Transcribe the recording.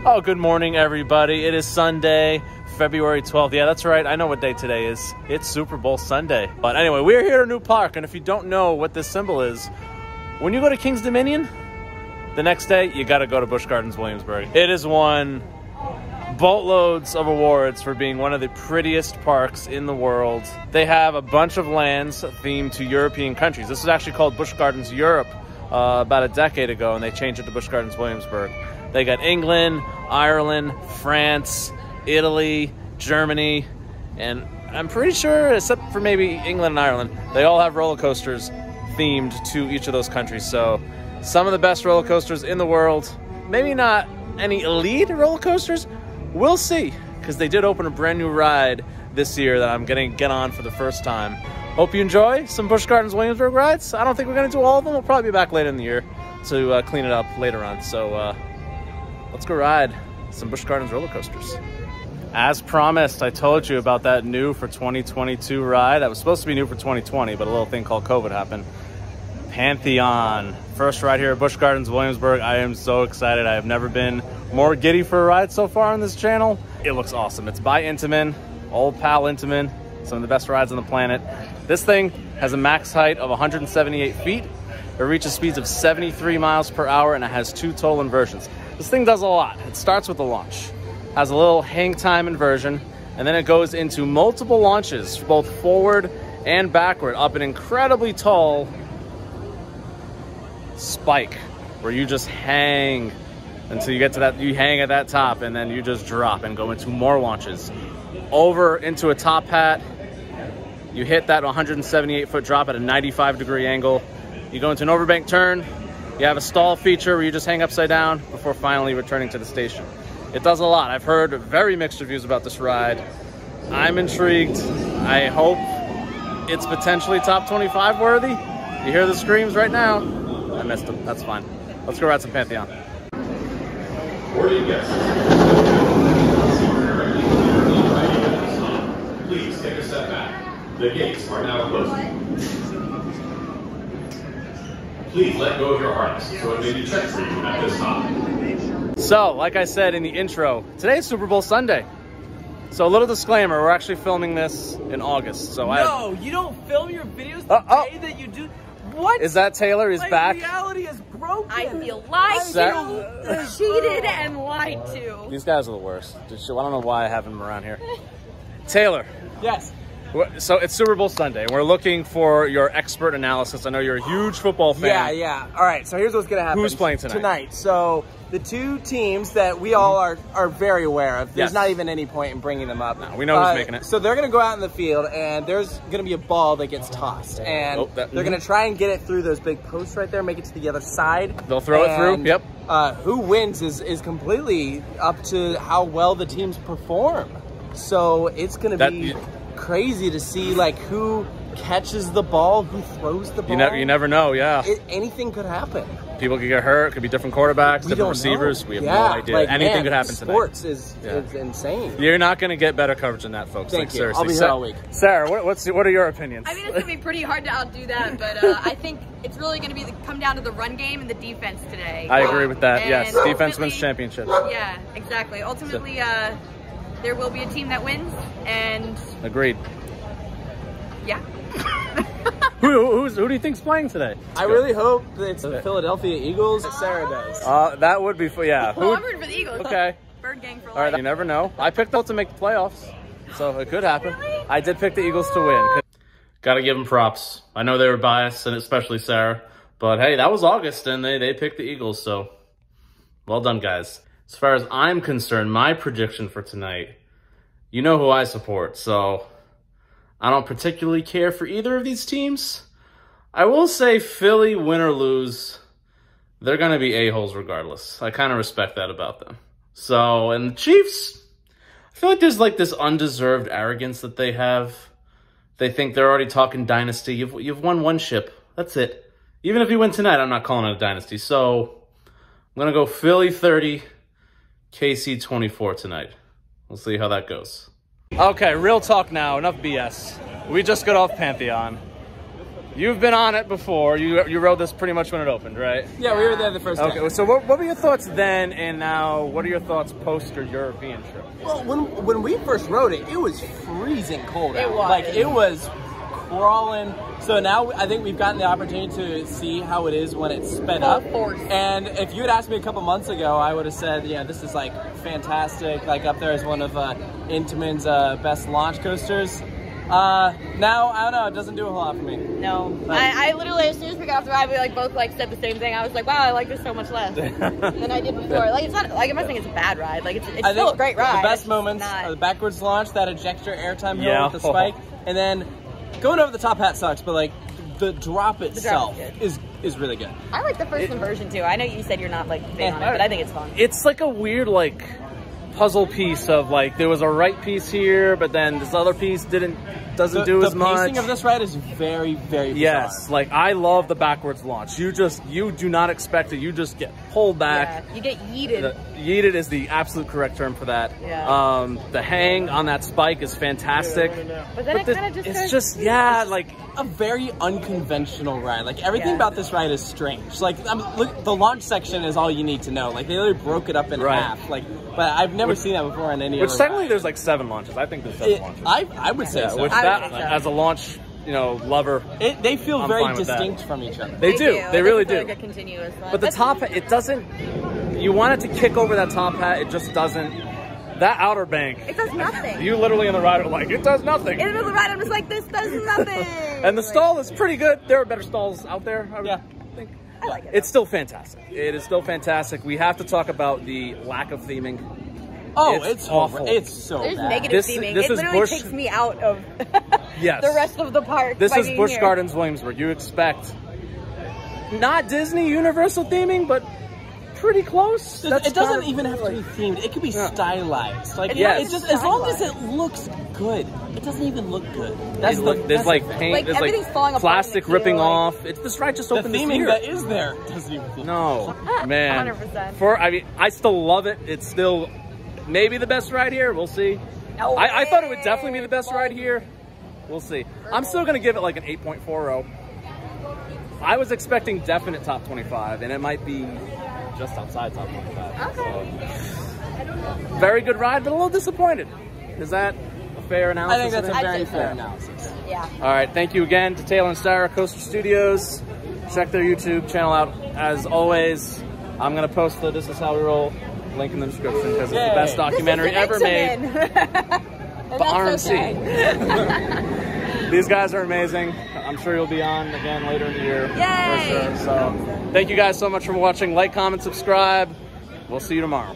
Oh, good morning, everybody. It is Sunday, February 12th. Yeah, that's right. I know what day today is. It's Super Bowl Sunday. But anyway, we're here at a new park, and if you don't know what this symbol is, when you go to King's Dominion, the next day, you got to go to Busch Gardens Williamsburg. It has won boatloads of awards for being one of the prettiest parks in the world. They have a bunch of lands themed to European countries. This is actually called Busch Gardens Europe about a decade ago, and they changed it to Busch Gardens Williamsburg. They got England, Ireland, France, Italy, Germany, and I'm pretty sure, except for maybe England and Ireland, they all have roller coasters themed to each of those countries. So some of the best roller coasters in the world, maybe not any elite roller coasters, we'll see, because they did open a brand new ride this year that I'm gonna get on for the first time. Hope you enjoy some Busch Gardens Williamsburg rides. I don't think we're gonna do all of them. We'll probably be back later in the year to clean it up later on. So let's go ride some Busch Gardens roller coasters. As promised, I told you about that new for 2022 ride. That was supposed to be new for 2020, but a little thing called COVID happened. Pantheon. First ride here at Busch Gardens Williamsburg. I am so excited. I have never been more giddy for a ride so far on this channel. It looks awesome. It's by Intamin, old pal Intamin, some of the best rides on the planet. This thing has a max height of 178 feet. It reaches speeds of 73 miles per hour, and it has 2 total inversions. This thing does a lot. It starts with the launch, has a little hang time inversion, and then it goes into multiple launches, both forward and backward, up an incredibly tall spike where you just hang until you get to that, you hang at that top, and then you just drop and go into more launches. Over into a top hat, you hit that 178-foot drop at a 95-degree angle. You go into an overbank turn, you have a stall feature where you just hang upside down before finally returning to the station. It does a lot. I've heard very mixed reviews about this ride. I'm intrigued. I hope it's potentially top 25 worthy. You hear the screams right now. I missed them. That's fine. Let's go ride some Pantheon. Where do you guess? Please take a step back. The gates are now closed. Please let go of your harness so it may be checked for you at this time. So, like I said in the intro, today is Super Bowl Sunday. So a little disclaimer, we're actually filming this in August. So no, you don't film your videos the day that you do. What? Is that Taylor? He's back. Reality is broken. I feel lied to, cheated, and lied to. These guys are the worst. I don't know why I have him around here. Taylor. Yes. So it's Super Bowl Sunday, and we're looking for your expert analysis. I know you're a huge football fan. Yeah. All right, so here's what's going to happen. Who's playing tonight? So the two teams that we all are very aware of, there's not even any point in bringing them up. No, we know who's making it. So they're going to go out in the field, and there's going to be a ball that gets tossed. And they're going to try and get it through those big posts right there, make it to the other side. They'll throw it through, yep. Who wins is completely up to how well the teams perform. So it's going to be crazy to see like who catches the ball, who throws the ball. You never know, yeah. Anything could happen. People could get hurt. Could be different quarterbacks, different receivers. We have no idea. Like, anything could happen tonight. Sports is insane. You're not going to get better coverage than that, folks. Thank you. Seriously. I'll be here all week. Sarah, what are your opinions? I mean, it's going to be pretty hard to outdo that, but I think it's really going to come down to the run game and the defense today. I agree with that. Yes, defense wins championships. Yeah, exactly. Ultimately, there will be a team that wins, and agreed. Yeah. Who do you think's playing today? I really hope that it's the Philadelphia Eagles. Sarah does. That would be yeah. Well, I'm rooting for the Eagles. Okay. Bird gang for life. All right, you never know. I picked them to make the playoffs, so it could happen. Really? I did pick the Eagles to win. Gotta give them props. I know they were biased, and especially Sarah, but hey, that was August, and they picked the Eagles, so well done, guys. As far as I'm concerned, my prediction for tonight, you know who I support, so I don't particularly care for either of these teams. I will say Philly, win or lose, they're going to be a-holes regardless. I kind of respect that about them. So, and the Chiefs, I feel like there's like this undeserved arrogance that they have. They think they're already talking dynasty. You've won one ship. That's it. Even if you win tonight, I'm not calling it a dynasty. So, I'm going to go Philly 30, KC 24 tonight. We'll see how that goes. Okay, real talk now. Enough BS. We just got off Pantheon. You've been on it before. You rode this pretty much when it opened, right? Yeah, we were there the first day. Okay, so what were your thoughts then, and now what are your thoughts post your European trip? Well, when we first rode it, it was freezing cold out. It was. Like, it was crawling. So now I think we've gotten the opportunity to see how it is when it's sped up. Force. And if you had asked me a couple months ago, I would have said, yeah, this is like fantastic. Like up there is one of Intamin's best launch coasters. Now, I don't know, it doesn't do a whole lot for me. No. I literally, as soon as we got off the ride, we like both like said the same thing. I was like, wow, I like this so much less than I did before. Like, it's not, like, I'm not saying it's a bad ride. Like, it's still a great ride. The best moments are the backwards launch, that ejector airtime hill with the spike, and then going over the top hat sucks, but like, the drop itself is really good. I like the first inversion too. I know you said you're not like big on it, but I think it's fun. It's like a weird like puzzle piece of like there was a right piece here, but then this other piece doesn't do as much. The pacing of this ride is very, very bizarre. Yes, like I love the backwards launch. You do not expect it. You just get pulled back. Yeah, you get yeeted. Yeeted is the absolute correct term for that. Yeah. The hang on that spike is fantastic. But then it kind of just like a very unconventional ride. Like everything about this ride is strange. Like look, the launch section is all you need to know. Like they literally broke it up in half. Like, but I've never seen that before on any other ride. Technically there's like 7 launches. I think there's 7 launches. I would say so. Which as a launch, lover, they feel very distinct from each other. They do. They really do. Like a continuous one. But the top, it doesn't. You want it to kick over that top hat. It just doesn't. That outer bank. It does nothing. You literally in the ride are like, it does nothing. In the middle of the ride, I'm just like, this does nothing. And the stall is pretty good. There are better stalls out there, I would think. I like it. It's still fantastic. It is still fantastic. We have to talk about the lack of theming. Oh, it's awful. It's so There's bad. negative theming. It literally takes me out of the rest of the park. This is Busch Gardens Williamsburg. You expect not Disney Universal theming, but pretty close. It doesn't even have to be themed. It could be stylized. Like it just as long as it looks good. It doesn't even look good. There's like paint. Like there's everything's falling apart. Plastic ripping off. It's this ride just opened the this theming year. that is there doesn't even feel No, man. 100%. I still love it. It's still maybe the best ride here. We'll see. No I thought it would definitely be the best ride here. We'll see. I'm still gonna give it like an 8.40. I was expecting definite top 25, and it might be just outside top 25. Okay. So, very good ride, but a little disappointed. Is that a fair analysis? I think that's a very so. fair analysis. Yeah. All right, thank you again to Taylor and Sarah, Coaster Studios. Check their YouTube channel out. As always, I'm gonna post the This Is How We Roll link in the description because it's the best documentary ever made. RMC. These guys are amazing. I'm sure you'll be on again later in the year. Yay! For sure. So, thank you guys so much for watching. Like, comment, subscribe. We'll see you tomorrow.